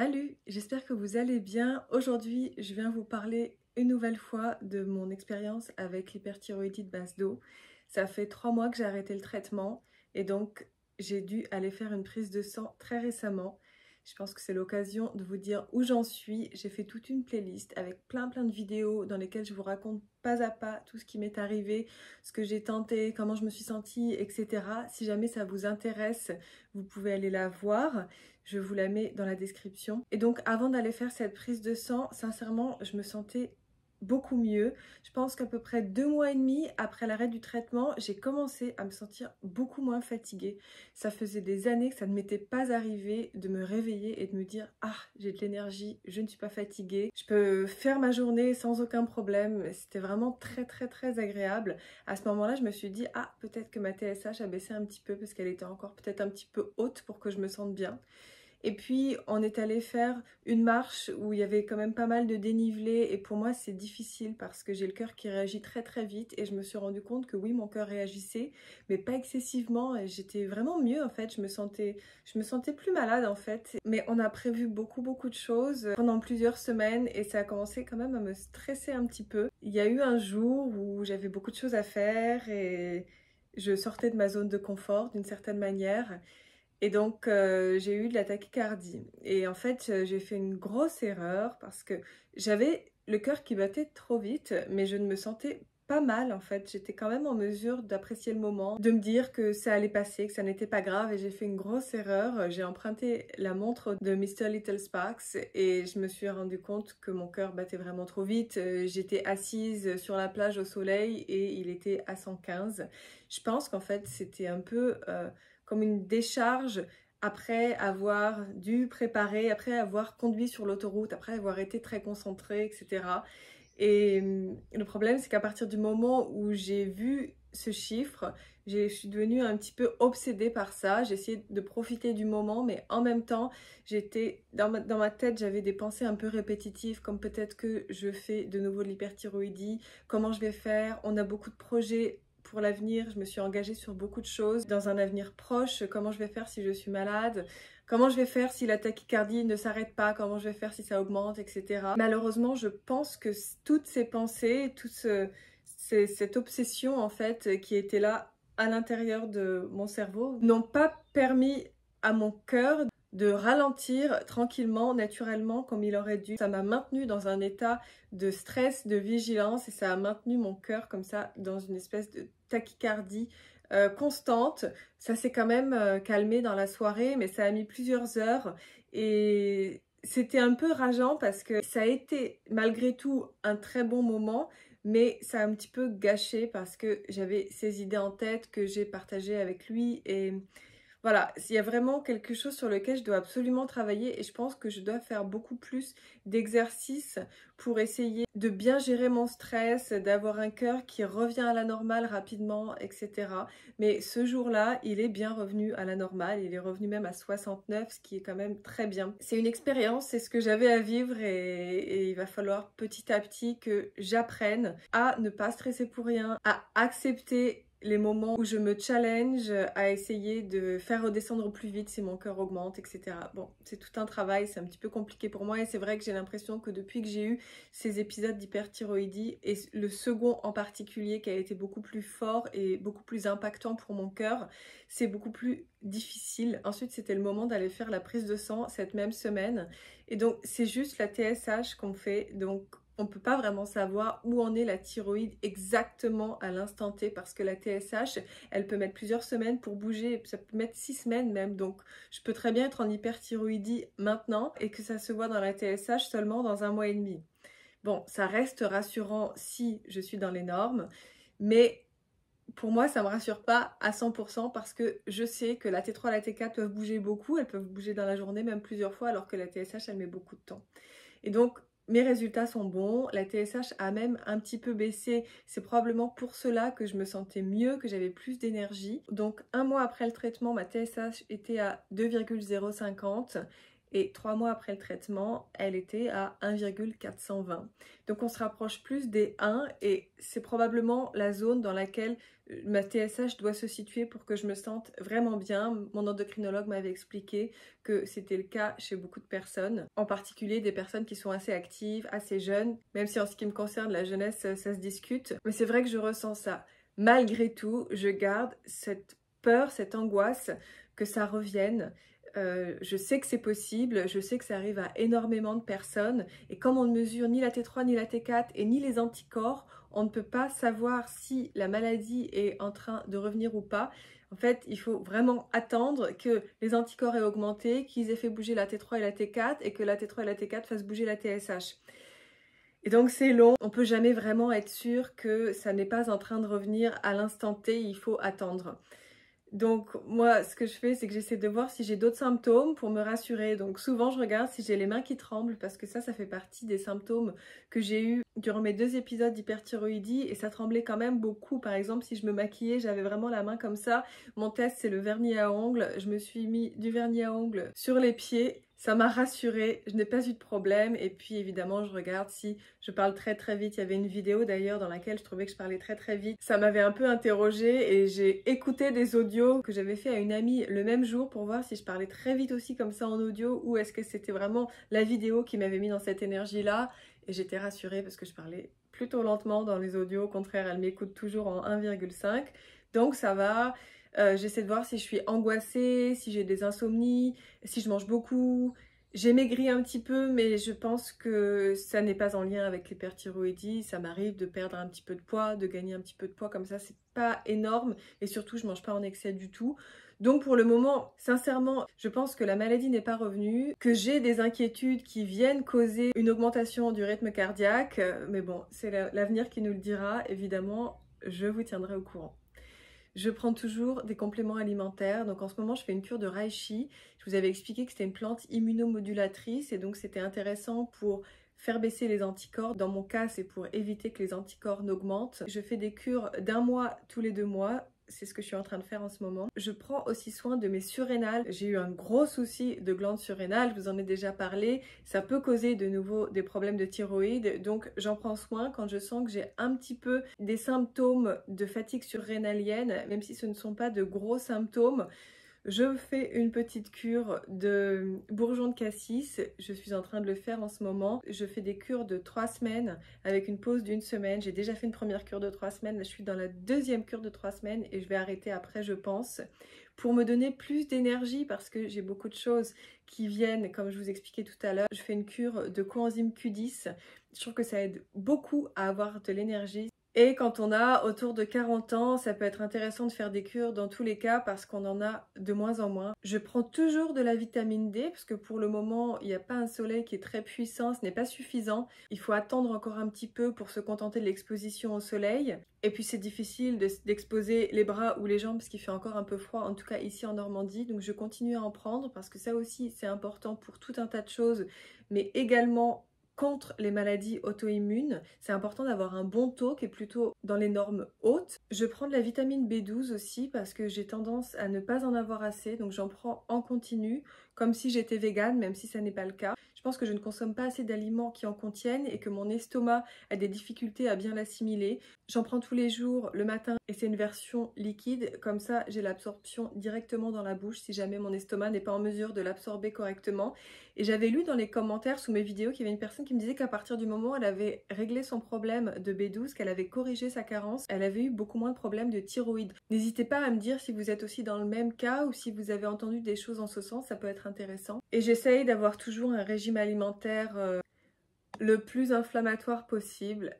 Salut, j'espère que vous allez bien. Aujourd'hui, je viens vous parler une nouvelle fois de mon expérience avec l'hyperthyroïdie de base d'eau. Ça fait 3 mois que j'ai arrêté le traitement et donc j'ai dû aller faire une prise de sang très récemment. Je pense que c'est l'occasion de vous dire où j'en suis. J'ai fait toute une playlist avec plein de vidéos dans lesquelles je vous raconte pas à pas tout ce qui m'est arrivé, ce que j'ai tenté, comment je me suis sentie, etc. Si jamais ça vous intéresse, vous pouvez aller la voir. Je vous la mets dans la description. Et donc avant d'aller faire cette prise de sang, sincèrement, je me sentais beaucoup mieux. Je pense qu'à peu près 2 mois et demi après l'arrêt du traitement, j'ai commencé à me sentir beaucoup moins fatiguée. Ça faisait des années que ça ne m'était pas arrivé de me réveiller et de me dire « Ah, j'ai de l'énergie, je ne suis pas fatiguée, je peux faire ma journée sans aucun problème. » C'était vraiment très agréable. À ce moment-là, je me suis dit « Ah, peut-être que ma TSH a baissé un petit peu parce qu'elle était encore peut-être un petit peu haute pour que je me sente bien. » Et puis, on est allé faire une marche où il y avait quand même pas mal de dénivelé. Et pour moi, c'est difficile parce que j'ai le cœur qui réagit très vite. Et je me suis rendu compte que oui, mon cœur réagissait, mais pas excessivement. Et j'étais vraiment mieux en fait. Je me sentais plus malade en fait. Mais on a prévu beaucoup de choses pendant plusieurs semaines. Et ça a commencé quand même à me stresser un petit peu. Il y a eu un jour où j'avais beaucoup de choses à faire et je sortais de ma zone de confort d'une certaine manière. Et donc, j'ai eu de la tachycardie. Et en fait, j'ai fait une grosse erreur parce que j'avais le cœur qui battait trop vite, mais je ne me sentais pas mal en fait. J'étais quand même en mesure d'apprécier le moment, de me dire que ça allait passer, que ça n'était pas grave. Et j'ai fait une grosse erreur. J'ai emprunté la montre de Mr. Little Sparks et je me suis rendu compte que mon cœur battait vraiment trop vite. J'étais assise sur la plage au soleil et il était à 115. Je pense qu'en fait, c'était un peu comme une décharge après avoir dû préparer, après avoir conduit sur l'autoroute, après avoir été très concentrée, etc. Et le problème, c'est qu'à partir du moment où j'ai vu ce chiffre, je suis devenue un petit peu obsédée par ça. J'ai essayé de profiter du moment, mais en même temps, j'étais dans ma tête, j'avais des pensées un peu répétitives, comme peut-être que je fais de nouveau de l'hyperthyroïdie, comment je vais faire, on a beaucoup de projets pour l'avenir, je me suis engagée sur beaucoup de choses. Dans un avenir proche, comment je vais faire si je suis malade, comment je vais faire si la tachycardie ne s'arrête pas, comment je vais faire si ça augmente, etc. Malheureusement, je pense que toutes ces pensées, cette obsession en fait qui était là à l'intérieur de mon cerveau n'ont pas permis à mon cœur de ralentir tranquillement, naturellement, comme il aurait dû. Ça m'a maintenue dans un état de stress, de vigilance et ça a maintenu mon cœur comme ça dans une espèce de tachycardie constante. Ça s'est quand même calmé dans la soirée, mais ça a mis plusieurs heures et c'était un peu rageant parce que ça a été malgré tout un très bon moment, mais ça a un petit peu gâché parce que j'avais ces idées en tête que j'ai partagées avec lui et voilà, il y a vraiment quelque chose sur lequel je dois absolument travailler et je pense que je dois faire beaucoup plus d'exercices pour essayer de bien gérer mon stress, d'avoir un cœur qui revient à la normale rapidement, etc. Mais ce jour-là, il est bien revenu à la normale, il est revenu même à 69, ce qui est quand même très bien. C'est une expérience, c'est ce que j'avais à vivre et il va falloir petit à petit que j'apprenne à ne pas stresser pour rien, à accepter les moments où je me challenge à essayer de faire redescendre plus vite si mon cœur augmente, etc. Bon, c'est tout un travail, c'est un petit peu compliqué pour moi et c'est vrai que j'ai l'impression que depuis que j'ai eu ces épisodes d'hyperthyroïdie et le second en particulier qui a été beaucoup plus fort et beaucoup plus impactant pour mon cœur, c'est beaucoup plus difficile. Ensuite, c'était le moment d'aller faire la prise de sang cette même semaine et donc c'est juste la TSH qu'on fait, donc on ne peut pas vraiment savoir où en est la thyroïde exactement à l'instant T parce que la TSH, elle peut mettre plusieurs semaines pour bouger, ça peut mettre 6 semaines même. Donc, je peux très bien être en hyperthyroïdie maintenant et que ça se voit dans la TSH seulement dans 1 mois et demi. Bon, ça reste rassurant si je suis dans les normes, mais pour moi, ça ne me rassure pas à 100% parce que je sais que la T3 et la T4 peuvent bouger beaucoup, elles peuvent bouger dans la journée, même plusieurs fois, alors que la TSH, elle met beaucoup de temps. Et donc, mes résultats sont bons, la TSH a même un petit peu baissé, c'est probablement pour cela que je me sentais mieux, que j'avais plus d'énergie. Donc 1 mois après le traitement, ma TSH était à 2,050 et 3 mois après le traitement, elle était à 1,420. Donc on se rapproche plus des 1 et c'est probablement la zone dans laquelle ma TSH doit se situer pour que je me sente vraiment bien. Mon endocrinologue m'avait expliqué que c'était le cas chez beaucoup de personnes, en particulier des personnes qui sont assez actives, assez jeunes, même si en ce qui me concerne la jeunesse ça se discute, mais c'est vrai que je ressens ça. Malgré tout, je garde cette peur, cette angoisse que ça revienne. Je sais que c'est possible, je sais que ça arrive à énormément de personnes et comme on ne mesure ni la T3 ni la T4 et ni les anticorps, on ne peut pas savoir si la maladie est en train de revenir ou pas. En fait, il faut vraiment attendre que les anticorps aient augmenté, qu'ils aient fait bouger la T3 et la T4 et que la T3 et la T4 fassent bouger la TSH. Et donc c'est long, on peut jamais vraiment être sûr que ça n'est pas en train de revenir à l'instant T, il faut attendre. Donc moi ce que je fais c'est que j'essaie de voir si j'ai d'autres symptômes pour me rassurer. Donc souvent je regarde si j'ai les mains qui tremblent parce que ça fait partie des symptômes que j'ai eu durant mes 2 épisodes d'hyperthyroïdie et ça tremblait quand même beaucoup. Par exemple si je me maquillais j'avais vraiment la main comme ça. Mon test c'est le vernis à ongles, je me suis mis du vernis à ongles sur les pieds. Ça m'a rassurée, je n'ai pas eu de problème et puis évidemment je regarde si je parle très vite. Il y avait une vidéo d'ailleurs dans laquelle je trouvais que je parlais très vite. Ça m'avait un peu interrogée et j'ai écouté des audios que j'avais fait à une amie le même jour pour voir si je parlais très vite aussi comme ça en audio ou est-ce que c'était vraiment la vidéo qui m'avait mis dans cette énergie-là. Et j'étais rassurée parce que je parlais plutôt lentement dans les audios, au contraire elle m'écoute toujours en 1,5. Donc ça va. J'essaie de voir si je suis angoissée, si j'ai des insomnies, si je mange beaucoup. J'ai maigri un petit peu, mais je pense que ça n'est pas en lien avec l'hyperthyroïdie. Ça m'arrive de perdre un petit peu de poids, de gagner un petit peu de poids comme ça. C'est pas énorme et surtout, je mange pas en excès du tout. Donc pour le moment, sincèrement, je pense que la maladie n'est pas revenue, que j'ai des inquiétudes qui viennent causer une augmentation du rythme cardiaque. Mais bon, c'est l'avenir qui nous le dira. Évidemment, je vous tiendrai au courant. Je prends toujours des compléments alimentaires. Donc en ce moment, je fais une cure de reishi. Je vous avais expliqué que c'était une plante immunomodulatrice et donc c'était intéressant pour faire baisser les anticorps. Dans mon cas, c'est pour éviter que les anticorps n'augmentent. Je fais des cures d'1 mois tous les 2 mois. C'est ce que je suis en train de faire en ce moment. Je prends aussi soin de mes surrénales. J'ai eu un gros souci de glande surrénale, je vous en ai déjà parlé. Ça peut causer de nouveau des problèmes de thyroïde, donc j'en prends soin quand je sens que j'ai un petit peu des symptômes de fatigue surrénalienne, même si ce ne sont pas de gros symptômes. Je fais une petite cure de bourgeon de cassis, je suis en train de le faire en ce moment. Je fais des cures de 3 semaines avec une pause d'1 semaine. J'ai déjà fait une première cure de 3 semaines, là je suis dans la deuxième cure de 3 semaines et je vais arrêter après je pense. Pour me donner plus d'énergie parce que j'ai beaucoup de choses qui viennent, comme je vous expliquais tout à l'heure. Je fais une cure de coenzyme Q10, je trouve que ça aide beaucoup à avoir de l'énergie. Et quand on a autour de 40 ans, ça peut être intéressant de faire des cures dans tous les cas parce qu'on en a de moins en moins. Je prends toujours de la vitamine D parce que pour le moment, il n'y a pas un soleil qui est très puissant, ce n'est pas suffisant. Il faut attendre encore un petit peu pour se contenter de l'exposition au soleil. Et puis c'est difficile d'exposer les bras ou les jambes parce qu'il fait encore un peu froid, en tout cas ici en Normandie. Donc je continue à en prendre parce que ça aussi c'est important pour tout un tas de choses, mais également contre les maladies auto-immunes. C'est important d'avoir un bon taux qui est plutôt dans les normes hautes. Je prends de la vitamine B12 aussi parce que j'ai tendance à ne pas en avoir assez, donc j'en prends en continu, comme si j'étais végane, même si ça n'est pas le cas. Je pense que je ne consomme pas assez d'aliments qui en contiennent et que mon estomac a des difficultés à bien l'assimiler. J'en prends tous les jours le matin et c'est une version liquide, comme ça j'ai l'absorption directement dans la bouche si jamais mon estomac n'est pas en mesure de l'absorber correctement. Et j'avais lu dans les commentaires sous mes vidéos qu'il y avait une personne qui me disait qu'à partir du moment où elle avait réglé son problème de B12, qu'elle avait corrigé sa carence, elle avait eu beaucoup moins de problèmes de thyroïde. N'hésitez pas à me dire si vous êtes aussi dans le même cas ou si vous avez entendu des choses en ce sens, ça peut être intéressant. Et j'essaye d'avoir toujours un régime alimentaire le plus inflammatoire possible.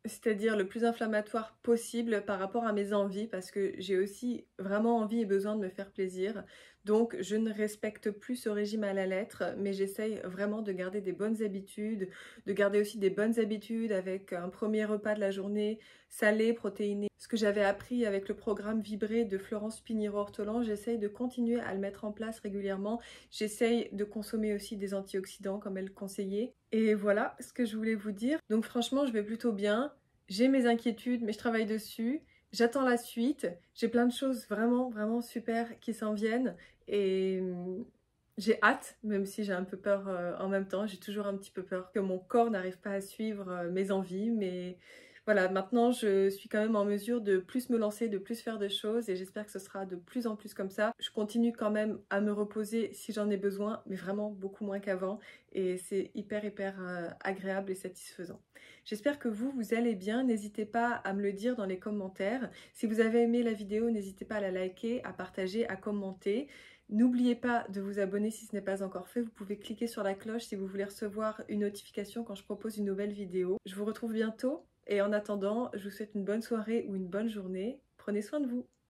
C'est-à-dire le plus inflammatoire possible par rapport à mes envies parce que j'ai aussi vraiment envie et besoin de me faire plaisir. Donc je ne respecte plus ce régime à la lettre, mais j'essaye vraiment de garder des bonnes habitudes, de garder aussi des bonnes habitudes avec un premier repas de la journée salé, protéiné. Ce que j'avais appris avec le programme Vibrer de Florence Pinheiro-Ortolan, j'essaye de continuer à le mettre en place régulièrement. J'essaye de consommer aussi des antioxydants comme elle conseillait. Et voilà ce que je voulais vous dire. Donc franchement, je vais plutôt bien. J'ai mes inquiétudes, mais je travaille dessus. J'attends la suite. J'ai plein de choses vraiment super qui s'en viennent. Et J'ai hâte, même si j'ai un peu peur en même temps. J'ai toujours un petit peu peur que mon corps n'arrive pas à suivre mes envies. Mais voilà, maintenant je suis quand même en mesure de plus me lancer, de plus faire de choses et j'espère que ce sera de plus en plus comme ça. Je continue quand même à me reposer si j'en ai besoin, mais vraiment beaucoup moins qu'avant. Et c'est hyper agréable et satisfaisant. J'espère que vous allez bien. N'hésitez pas à me le dire dans les commentaires. Si vous avez aimé la vidéo, n'hésitez pas à la liker, à partager, à commenter. N'oubliez pas de vous abonner si ce n'est pas encore fait. Vous pouvez cliquer sur la cloche si vous voulez recevoir une notification quand je propose une nouvelle vidéo. Je vous retrouve bientôt et en attendant, je vous souhaite une bonne soirée ou une bonne journée. Prenez soin de vous.